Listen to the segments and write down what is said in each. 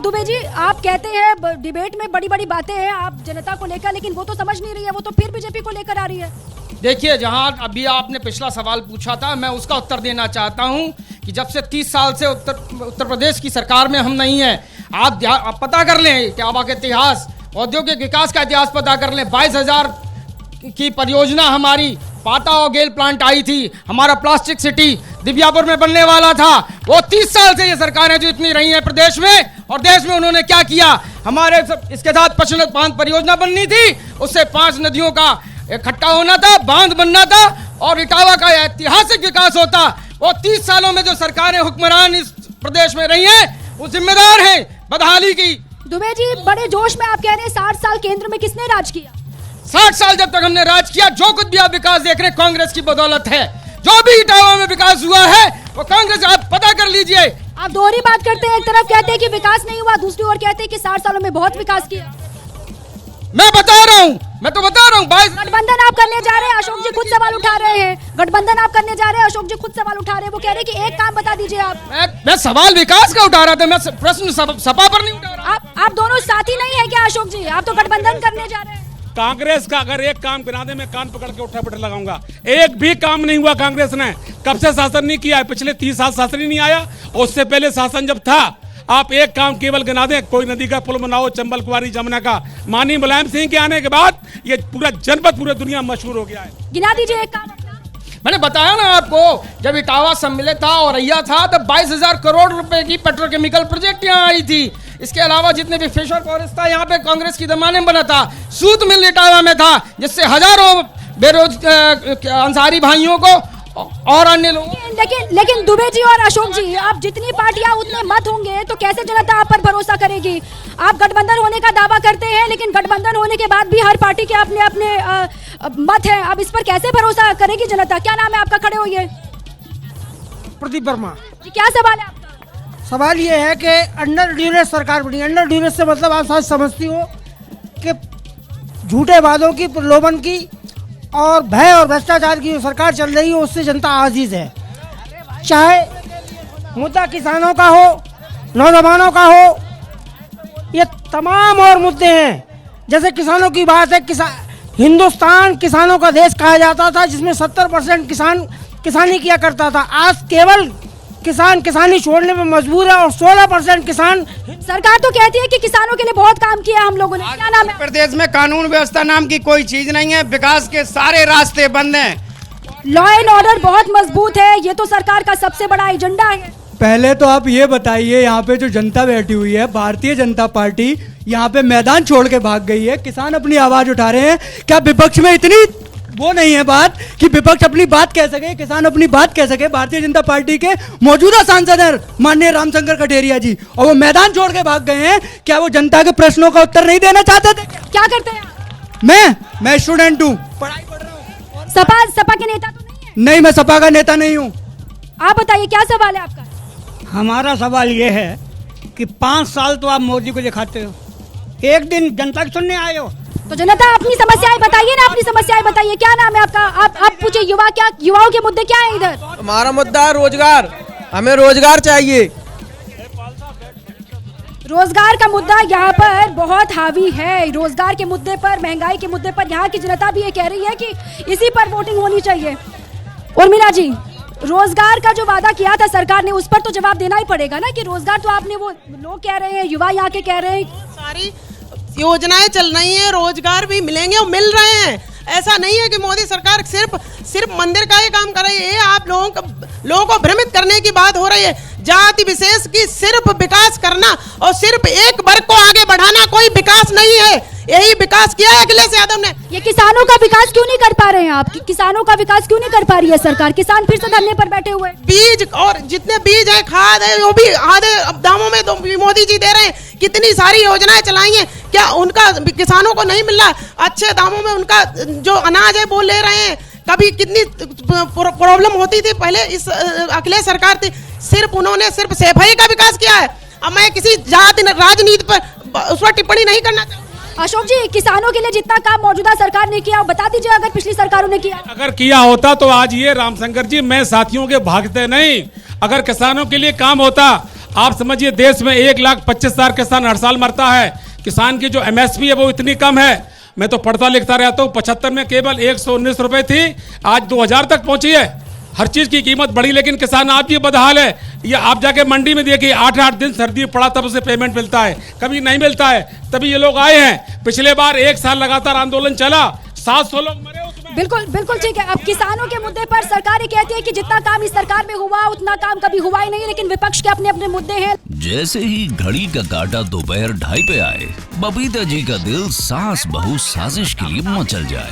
दुबे जी, आप कहते हैं डिबेट में बड़ी बड़ी बातें हैं आप जनता को लेकर, लेकिन वो तो समझ नहीं रही है, वो तो फिर बीजेपी को लेकर आ रही है। देखिए, जहां अभी आपने पिछला सवाल पूछा था, मैं उसका उत्तर देना चाहता हूं कि जब से 30 साल से उत्तर प्रदेश की सरकार में हम नहीं हैं, आप पता कर लें इटावा के इतिहास, औद्योगिक विकास का इतिहास पता कर लें। 22,000 की परियोजना हमारी पाटा और गेल प्लांट आई थी, हमारा प्लास्टिक सिटी दिव्यापुर में बनने वाला था। वो 30 साल से ये सरकारें जो इतनी रही हैं प्रदेश में और देश में, उन्होंने क्या किया? हमारे इसके साथ पश्चिम बांध परियोजना बननी थी, उससे 5 नदियों का इकट्ठा होना था, बांध बनना था और इटावा का ऐतिहासिक विकास होता। वो 30 सालों में जो सरकारें हुक्मरान इस प्रदेश में रही हैं, वो जिम्मेदार हैं बदहाली की। दुबे जी, बड़े जोश में आप कह रहे हैं 60 साल केंद्र में किसने राज किया? 60 साल जब तक हमने राज किया, जो कुछ भी आप विकास देख रहे हैं कांग्रेस की बदौलत है। जो भी इटावा में विकास हुआ है वो कांग्रेस, आप पता कर लीजिए। आप दोहरी बात करते हैं, एक तरफ कहते हैं कि विकास नहीं हुआ, दूसरी ओर कहते हैं कि 60 सालों में बहुत विकास किया। मैं बता रहा हूँ, मैं तो बता रहा हूँ। गठबंधन आप करने जा रहे हैं, अशोक जी खुद सवाल उठा रहे हैं। गठबंधन आप करने जा रहे हैं, अशोक जी खुद सवाल उठा रहे हैं। वो कह रहे हैं कि एक काम बता दीजिए आप। मैं सवाल विकास का उठा रहा था, मैं प्रश्न सपा पर नहीं उठा रहा। आप दोनों साथी नहीं है क्या अशोक जी? आप तो गठबंधन करने जा रहे हैं। कांग्रेस का अगर एक काम गिना दे, मैं कान पकड़ के उठा पटक लगाऊंगा। एक भी काम नहीं हुआ कांग्रेस ने, कब से शासन नहीं किया है? पिछले 30 साल शासन ही नहीं आया, उससे पहले शासन जब था। आप एक काम केवल गिना दें, कोई नदी का पुल बनाओ, चंबल कुआरी जमुना का। माननीय मुलायम सिंह के आने के बाद ये पूरा जनपद पूरे दुनिया में मशहूर हो गया है। गिना दीजिए एक काम। मैंने बताया ना आपको, जब इटावा सम्मिलित था और रैया था, तब 22,000 करोड़ रुपए की पेट्रोकेमिकल प्रोजेक्ट यहाँ आई थी। इसके अलावा जितने भी फिश और फॉरेस्ट था, यहाँ पे कांग्रेस की जमाने में बना था। सूत मिल इटावा में था, जिससे हजारों अंसारी भाइयों को और अन्य लोगों। लेकिन दुबे जी और अशोक जी, आप जितनी पार्टियां उतने मत होंगे, तो कैसे जनता आप पर भरोसा करेगी? आप गठबंधन होने का दावा करते हैं, लेकिन गठबंधन होने के बाद भी हर पार्टी के अपने अपने मत हैं। अब इस पर कैसे भरोसा करेगी जनता? क्या नाम है आपका? खड़े होइए। प्रदीप वर्मा जी, क्या सवाल है आपका? सवाल ये है कि अंडर ड्यूरेस सरकार बनी। अंडर ड्यूरेस से मतलब आप शायद समझती हो कि झूठे वादों की, प्रलोभन की और भय और भ्रष्टाचार की जो सरकार चल रही है, उससे जनता आजीज है। चाहे मुद्दा किसानों का हो, नौजवानों का हो, ये तमाम और मुद्दे हैं। जैसे किसानों की बात है, हिंदुस्तान किसानों का देश कहा जाता था, जिसमें 70% किसान किसानी किया करता था। आज केवल किसान किसानी छोड़ने में मजबूर है और 16% किसान। सरकार तो कहती है कि किसानों के लिए बहुत काम किया हम लोगों ने। क्या नाम है? प्रदेश में कानून व्यवस्था नाम की कोई चीज नहीं है, विकास के सारे रास्ते बंद हैं। लॉ एंड ऑर्डर बहुत मजबूत है, ये तो सरकार का सबसे बड़ा एजेंडा है। पहले तो आप ये बताइए, यहाँ पे जो जनता बैठी हुई है, भारतीय जनता पार्टी यहाँ पे मैदान छोड़ के भाग गई है। किसान अपनी आवाज उठा रहे हैं। क्या विपक्ष में इतनी वो नहीं है बात कि विपक्ष अपनी बात कह सके, किसान अपनी बात कह सके? भारतीय जनता पार्टी के मौजूदा सांसद हैं माननीय रामशंकर कठेरिया जी, और वो मैदान छोड़ के भाग गए हैं। क्या वो जनता के प्रश्नों का उत्तर नहीं देना चाहते थे? क्या करते हैं आप? मैं स्टूडेंट हूँ, पढ़ाई पढ़ रहा हूँ। सपा के नेता तो नहीं है? नहीं, मैं सपा का नेता नहीं हूँ। आप बताइए क्या सवाल है आपका? हमारा सवाल ये है कि 5 साल तो आप मोदी को दिखाते हो, एक दिन जनता को सुनने आए हो। तो जनता अपनी समस्याएं बताइए ना, अपनी समस्याएं बताइए। क्या नाम है आपका? आप पूछिए, युवाओं के मुद्दे क्या है इधर? हमारा मुद्दा है रोजगार, हमें रोजगार चाहिए। रोजगार का मुद्दा यहाँ पर बहुत हावी है। रोजगार के मुद्दे पर, महंगाई के मुद्दे पर यहाँ की जनता भी ये कह रही है कि इसी पर वोटिंग होनी चाहिए। उर्मिला जी, रोजगार का जो वादा किया था सरकार ने, उस पर तो जवाब देना ही पड़ेगा ना कि रोजगार तो आपने, वो लोग कह रहे हैं, युवा यहाँ के कह रहे हैं, सारी योजनाएं चल रही हैं, रोजगार भी मिलेंगे और मिल रहे हैं। ऐसा नहीं है कि मोदी सरकार सिर्फ मंदिर का ही काम कर रही है। आप लोगों को भ्रमित करने की बात हो रही है। जाति विशेष की सिर्फ विकास करना और सिर्फ एक वर्ग को आगे बढ़ाना कोई विकास नहीं है। यही विकास किया है अखिलेश यादव ने। ये किसानों का विकास क्यों नहीं कर पा रहे हैं आप? किसानों का विकास क्यों नहीं कर पा रही है सरकार? किसान फिर से धरने पर बैठे हुए। बीज और जितने बीज है, खाद है, वो भी आधे दामों में तो मोदी जी दे रहे हैं। कितनी सारी योजनाएं चलाई हैं, क्या उनका किसानों को नहीं मिल रहा? अच्छे दामों में उनका जो अनाज है वो ले रहे हैं। कभी कितनी प्रॉब्लम होती थी पहले, इस अखिलेश सरकार थी, सिर्फ उन्होंने सिर्फ सफाई का विकास किया है। अब मैं किसी जाति राजनीति पर उस पर टिप्पणी नहीं करना चाहूँगा। अशोक जी, किसानों के लिए जितना काम मौजूदा सरकार ने किया, बता दीजिए अगर पिछली सरकारों ने किया। अगर किया होता तो आज ये रामशंकर जी, मैं साथियों के भागते नहीं। अगर किसानों के लिए काम होता, आप समझिए देश में 1,25,000 किसान हर साल मरता है। किसान की जो MSP है वो इतनी कम है। मैं तो पढ़ता लिखता रहता हूँ, 75 में केवल 119 रुपए थी, आज 2000 तक पहुंची है। हर चीज की कीमत बढ़ी, लेकिन किसान आज भी बदहाल है। ये आप जाके मंडी में देखिए, 8-8 दिन सर्दी पड़ा तब उसे पेमेंट मिलता है, कभी नहीं मिलता है। तभी ये लोग आए हैं। पिछले बार 1 साल लगातार आंदोलन चला, 700 लोग मरे उसमें। बिल्कुल बिल्कुल ठीक है। अब किसानों के मुद्दे पर सरकार ये कहती है कि जितना काम इस सरकार में हुआ उतना काम कभी हुआ ही नहीं, लेकिन विपक्ष के अपने अपने मुद्दे हैं। जैसे ही घड़ी का काटा दोपहर 2:30 पे आए, बबीता जी का दिल सास बहू साजिश के लिए मचल जाए।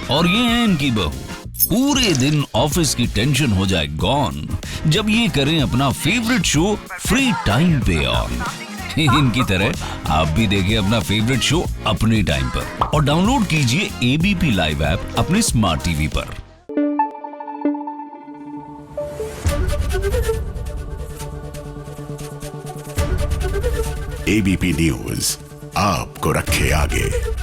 और ये है इनकी बहू, पूरे दिन ऑफिस की टेंशन हो जाए गॉन जब ये करें अपना फेवरेट शो फ्री टाइम पे ऑन। इनकी तरह आप भी देखिए अपना फेवरेट शो अपने टाइम पर और डाउनलोड कीजिए ABP लाइव ऐप अपने स्मार्ट टीवी पर। ABP न्यूज आपको रखे आगे।